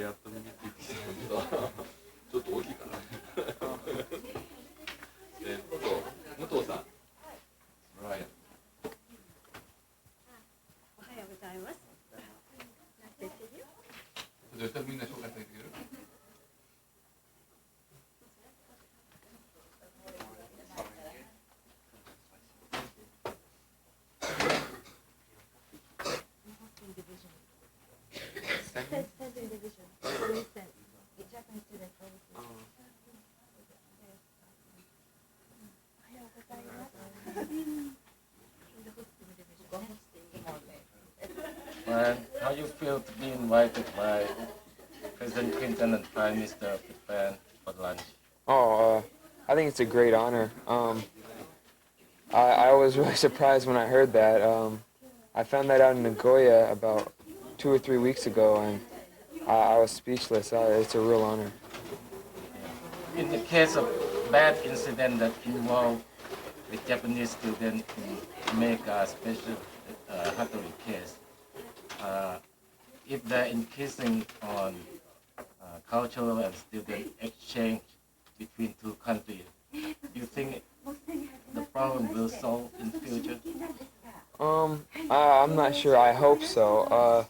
やっと身についてきた。ちょっと大きいかな。武藤さん。おはようございます。絶対みんな紹介してあげてくれるAnd how you feel to be invited by President Clinton and Prime Minister of Japan for lunch? I think it's a great honor. I was really surprised when I heard that. I found that out in Nagoya about 2 or 3 weeks ago, and I was speechless. It's a real honor. In the case of bad incident that involve the Japanese student in make a special Hattori case, if they're increasing on cultural and student exchange between two countries, do you think the problem will solve in the future? I'm not sure. I hope so.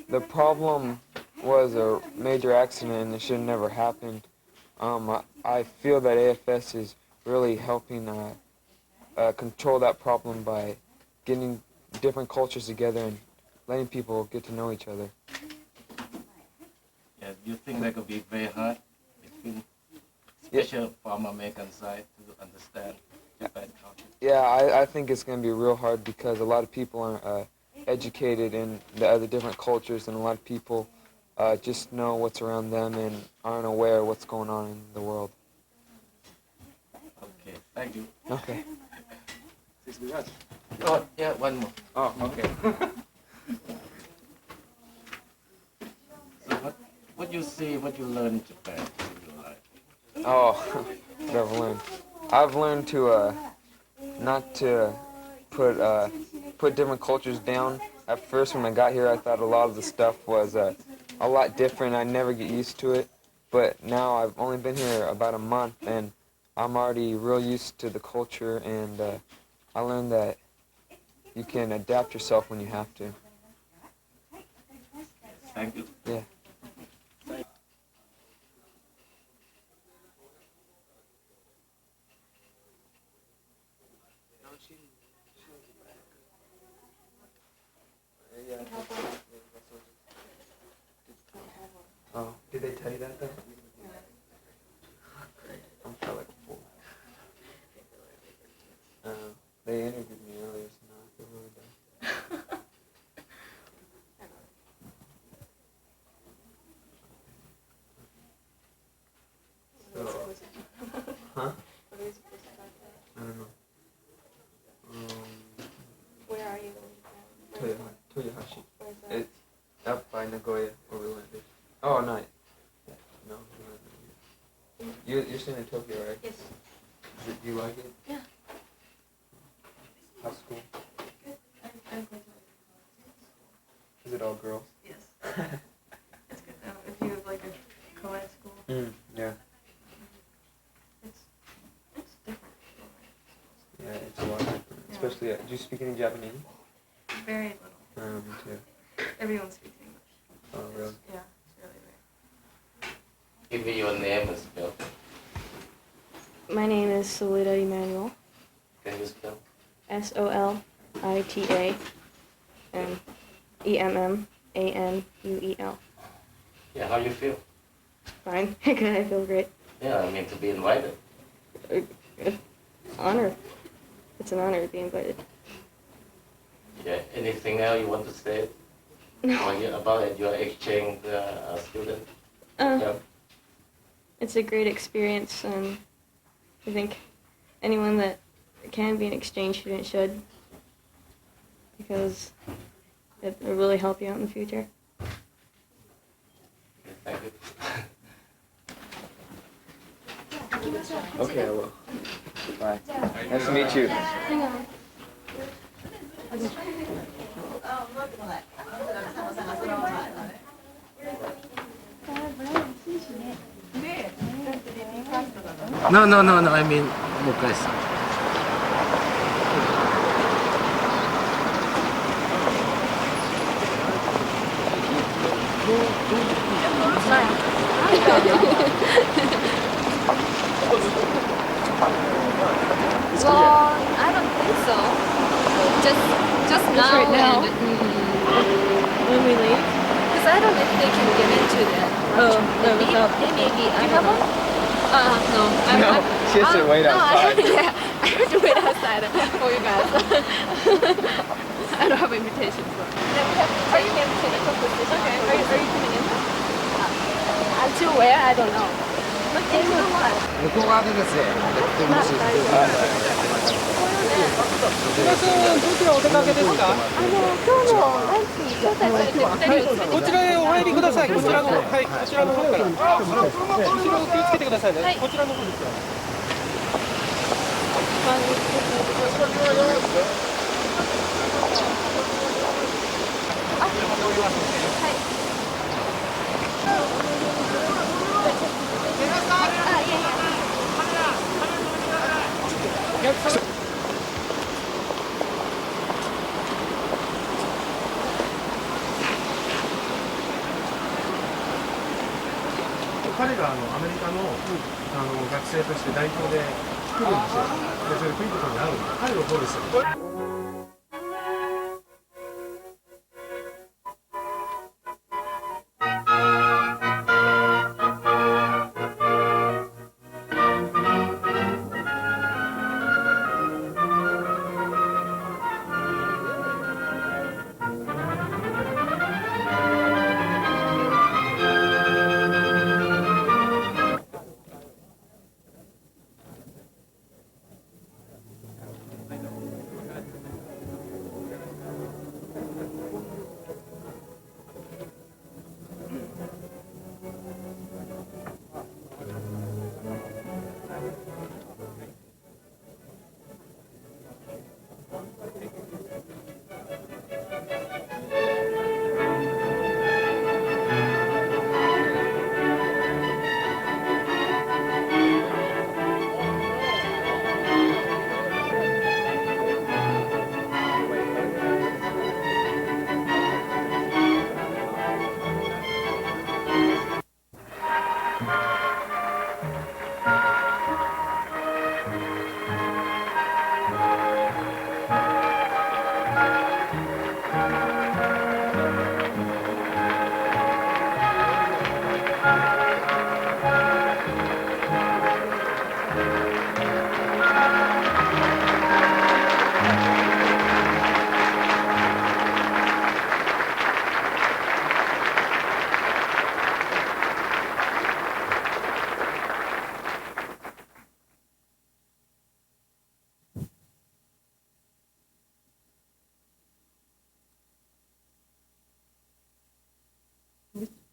The problem was a major accident and it should have never happened. I feel that AFS is really helping control that problem by getting different cultures together and letting people get to know each other. Yeah, do you think that could be very hard between, especially from American side, to understand Japan culture? Yeah, I think it's going to be real hard because a lot of people aren't educated in the other different cultures, and a lot of people just know what's around them and aren't aware of what's going on in the world. Okay, thank you. Okay. Oh, yeah, one more. Oh, okay. So what you see, what you learn in Japan in your life? Oh, what I've learned. I've learned to not to put different cultures down. At first, when I got here, I thought a lot of the stuff was a lot different. I'd never get used to it. But now I've only been here about a month, and I'm already real used to the culture, and I learned that you can adapt yourself when you have to. Thank you. Yeah. Oh, did they tell you that though? I'm felt like a fool. They interviewed me earlier, so now I feel really bad. So, huh? I don't know. Where are you going? Toyohashi. Where's that? It's up by Nagoya where we landed. Oh, no. Yeah, no, we landed here. You're staying in Tokyo, right? Yes. Do you like it? Yeah. How's school? Good. I'm going to Is it all girls? Yes. It's good. If you have like a co-ed school, Yeah. it's different. Yeah, it's a lot different. Yeah. Especially, do you speak any Japanese? Very little. Me too. Everyone speaks English. Oh, really? Yeah, it's really rare. Give me your name and spell. My name is Solita Emmanuel. Can you spell? Solita and Emmanuel. Yeah, how you feel? Fine. I feel great. Yeah, I mean to be invited. Honor. It's an honor to be invited. Yeah, anything else you want to say? No. About your exchange student? Yeah. It's a great experience, and I think anyone that can be an exchange student should, because it will really help you out in the future. Thank you. Okay, I will. Bye. Nice to meet you. Hang on. No, no, no, no. I mean, もう一回です。Well, I don't think so. Just now. right now. When we leave. Because I don't know if they can get into that. Oh, no, Maybe, without. maybe. I you don't have know. No. No, she has to wait outside. Yeah, I have to wait outside for you guys. I don't have invitation for. Are you going to take a competition? Okay. Are you coming in? Until where? I don't know. But into what? 向こう側でですね、やってほしいです。皆さん、どちらお出かけですか？今日のランチ招待されて2人を連れてこちらへお入りください。こちらの、はい、こちらの方から。後ろを気をつけてくださいね。こちらの方ですよ。彼がアメリカの、学生として代表で来るんですよ。でそれでクリントンに会うんで、彼をフォローする。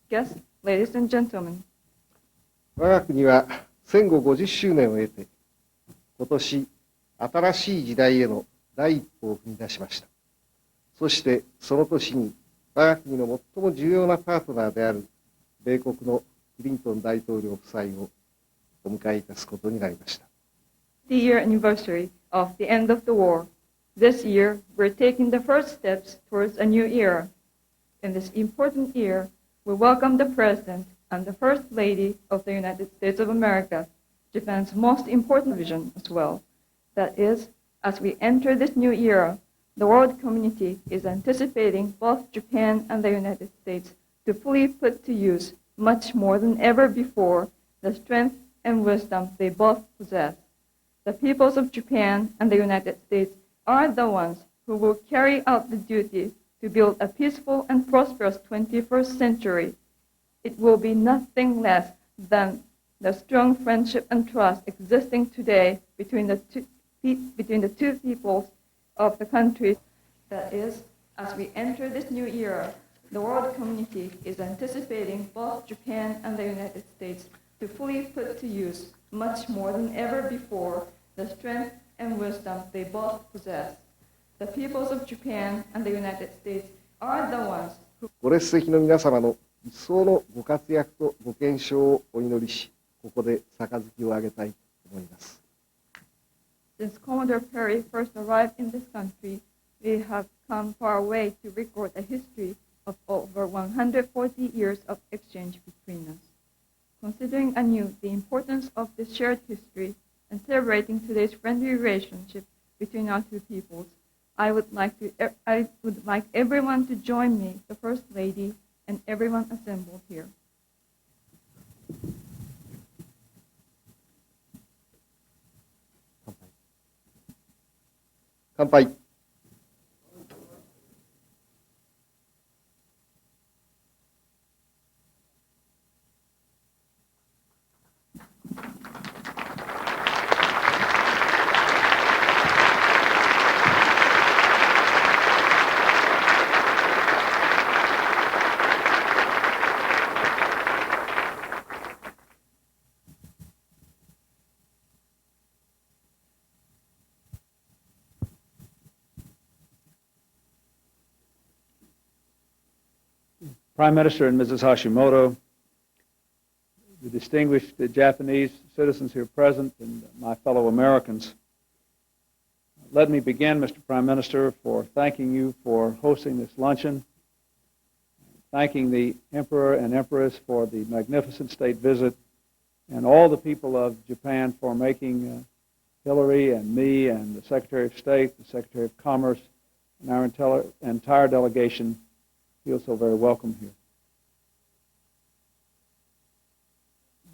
Guests, ladies and gentlemen, 我が国は戦後50周年を経て、今年、新しい時代への第一歩を踏み出しました。そしてその年に我が国の最も重要なパートナーである米国のクリントン大統領夫妻をお迎えいたすことになりました。the year anniversary of the end of the war. This year, we're taking the first steps towards a new era. In this important year, we welcome the President and the First Lady of the United States of America, Japan's most important vision as well. That is, as we enter this new era, the world community is anticipating both Japan and the United States to fully put to use, much more than ever before, the strength and wisdom they both possess. The peoples of Japan and the United States are the ones who will carry out the duty to build a peaceful and prosperous 21st century. It will be nothing less than the strong friendship and trust existing today between the two peoples of the country. That is, as we enter this new era, the world community is anticipating both Japan and the United States to fully put to use, much more than ever before, the strength and wisdom they both possess. The peoples of Japan and the United States are the ones who ご列席の皆様の一層のご活躍とご健勝をお祈りし、ここで杯をあげたいと思います。Since Commodore Perry first arrived in this country, we have come far away to record a history of over 140 years of exchange between us. Considering anew the importance of this shared history and celebrating today's friendly relationship between our two peoples, I would like everyone to join me, the First Lady, and everyone assembled here. 乾杯。Prime Minister and Mrs. Hashimoto, the distinguished Japanese citizens here present, and my fellow Americans. Let me begin, Mr. Prime Minister, for thanking you for hosting this luncheon, thanking the Emperor and Empress for the magnificent state visit, and all the people of Japan for making Hillary and me and the Secretary of State, the Secretary of Commerce, and our entire delegation feel so very welcome here.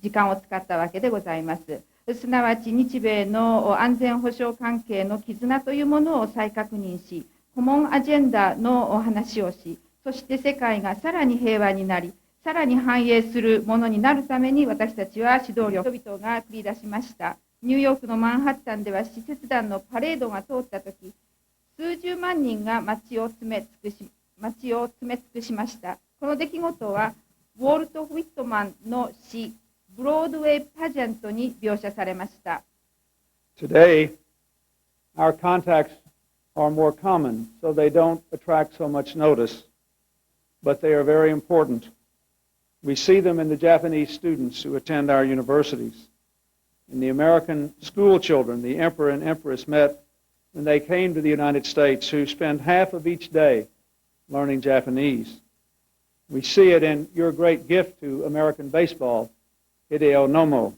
時間を使ったわけでございます。すなわち日米の安全保障関係の絆というものを再確認し、コモンアジェンダのお話をし、そして世界がさらに平和になり、さらに繁栄するものになるために私たちは指導力、人々が繰り出しました。ニューヨークのマンハッタンでは使節団のパレードが通ったとき、数十万人が街を詰め尽くしました。この出来事はウォルト・ウィットマンの詩ブロードウェイ・パジェントに描写されました。Today, our contacts are more common, so they don't attract so much notice, but they are very important. We see them in the Japanese students who attend our universities. In the American school children, the Emperor and Empress met when they came to the United States, who spend half of each day learning Japanese. We see it in your great gift to American baseball, Hideo Nomo,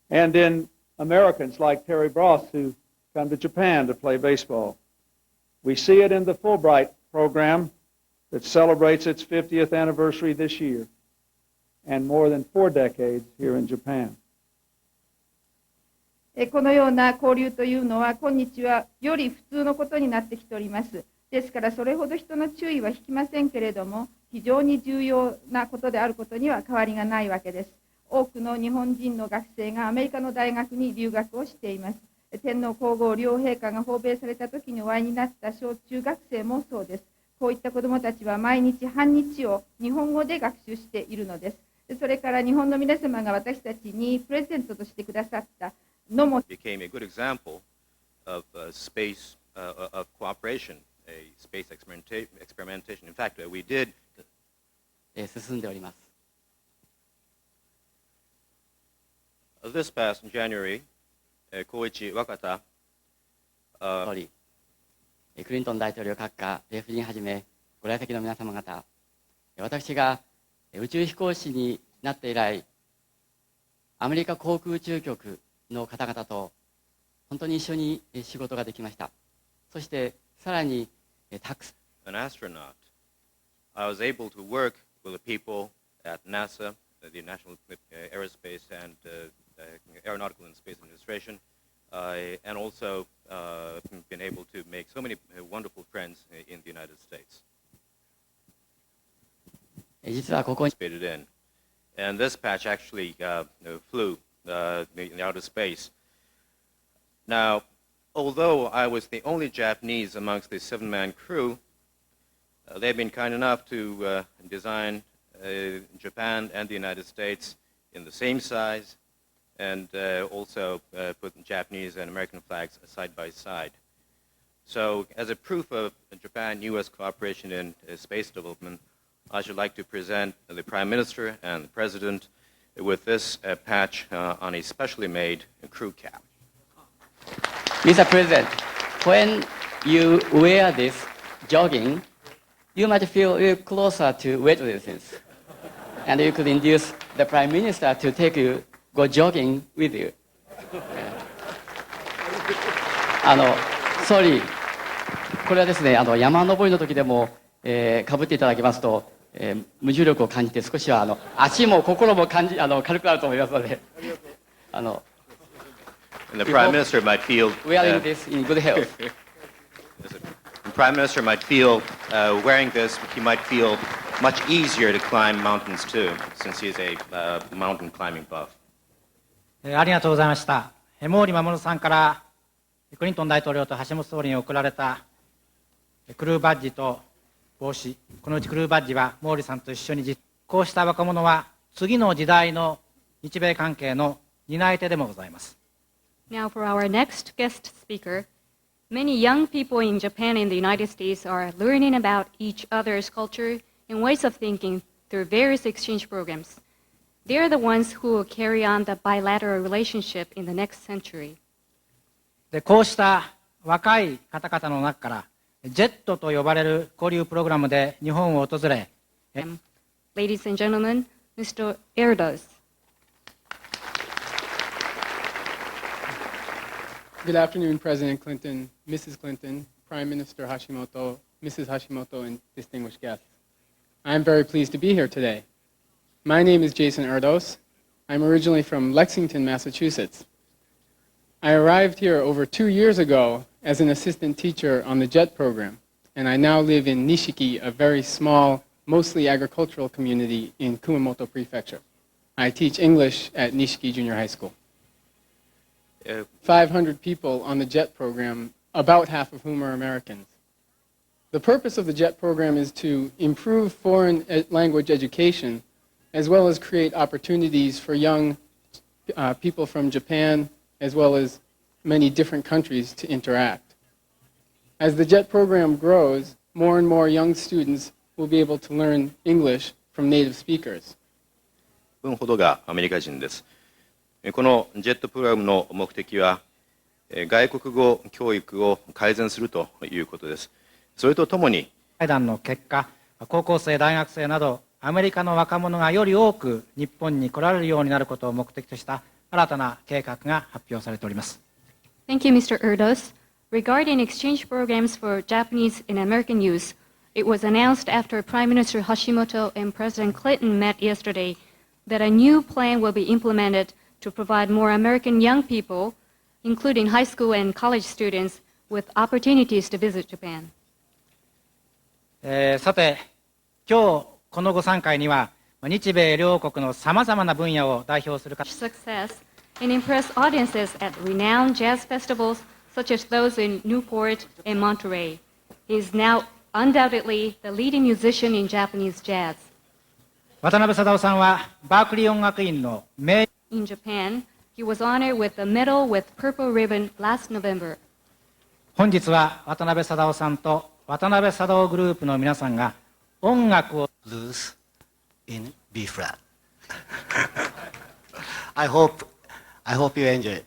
and in Americans like Terry Broth who come to Japan to play baseball. We see it in the Fulbright program that celebrates its 50th anniversary this year, and more than 4 decades here in Japan. このような交流というのは今日はより普通のことになってきております。ですからそれほど人の注意は引きませんけれども、非常に重要なことであることには変わりがないわけです。多くの日本人の学生がアメリカの大学に留学をしています。天皇皇后両陛下が訪米された時にお会いになった小中学生もそうです。こういった子どもたちは毎日半日を日本語で学習しているのです。それから日本の皆様が私たちにプレゼントとしてくださったのも became a good example of space of cooperation, a space experimentation. In fact, we did 進んでおります。This past January, Koichi Wakata, 総理、クリントン大統領閣下、米夫人はじめご来席の皆様方、私が宇宙飛行士になって以来、アメリカ航空宇宙局の方々と本当に一緒に仕事ができました。そしてさらにたくさん an astronaut, I was able to work with the people at NASA, the National Aerospace and Aeronautical and Space Administration, and also been able to make so many wonderful friends in the United States. 実はここに participated in. And this patch actually flew in outer space. Now, although I was the only Japanese amongst the 7-man crew, they've been kind enough to design Japan and the United States in the same size, and also put Japanese and American flags side by side. So, as a proof of Japan-U.S. cooperation in space development, I should like to present the Prime Minister and the President with this patch on a specially made crew cap. Mr. President, when you wear this jogging, you might feel a little closer to weight resistance. And you could induce the Prime Minister to take you, go jogging with you. sorry. これはですね、山登りの時でも、かぶっていただきますと、無重力を感じて少しは足も心も軽くなると思いますので、And the Prime Minister might feel wearing this in good health. The Prime Minister might feel wearing this, he might feel much easier to climb mountains too, since he is a mountain climbing buff. ありがとうございました。毛利衛さんからクリントン大統領と橋本総理に贈られたクルーバッジと帽子、このうちクルーバッジは毛利さんと一緒にこうした若者は次の時代の日米関係の担い手でもございます。Now for our next guest speaker, many young people in Japan and the United States are learning about each other's culture and ways of thinking through various exchange programs. They are the ones who will carry on the bilateral relationship in the next century. でこうした若い方々の中からJET と呼ばれる交流プログラムで日本を訪れ、Ladies and gentlemen, Mr. Erdos. Good afternoon, President Clinton, Mrs. Clinton, Prime Minister Hashimoto, Mrs. Hashimoto, and distinguished guests. I am very pleased to be here today. My name is Jason Erdos. I'm originally from Lexington, Massachusetts. I arrived here over 2 years ago as an assistant teacher on the JET program, and I now live in Nishiki, a very small, mostly agricultural community in Kumamoto Prefecture. I teach English at Nishiki Junior High School. 500 people on the JET program, about half of whom are Americans. The purpose of the JET program is to improve foreign language education, as well as create opportunities for young people from Japan, as well as many different countries to interact. As the JET program grows, more and more young students will be able to learn English from native speakers. 分ほどがアメリカ人です。このJETプログラムの目的は、外国語教育を改善するということです。それとともに、会談の結果、高校生、大学生など、アメリカの若者がより多く日本に来られるようになることを目的とした新たな計画が発表されております。Thank you, Mr. Erdos. Regarding exchange programs for Japanese and American youth, it was announced after Prime Minister Hashimoto and President Clinton met yesterday that a new plan will be implemented to provide more American young people, including high school and college students, with opportunities to visit Japan. さて、今日このご参会には日米両国のさまざまな分野を代表する方 Success and impress audiences at renowned jazz festivals such as those in Newport and Monterey. He is now undoubtedly the leading musician in Japanese jazz. 渡辺貞夫さんはバークリー音楽院の名 In Japan, he was honored with the medal with purple ribbon last November. 本日は渡辺貞夫さんと渡辺貞夫グループの皆さんが音楽を Blues in B flat. I hope you enjoy it.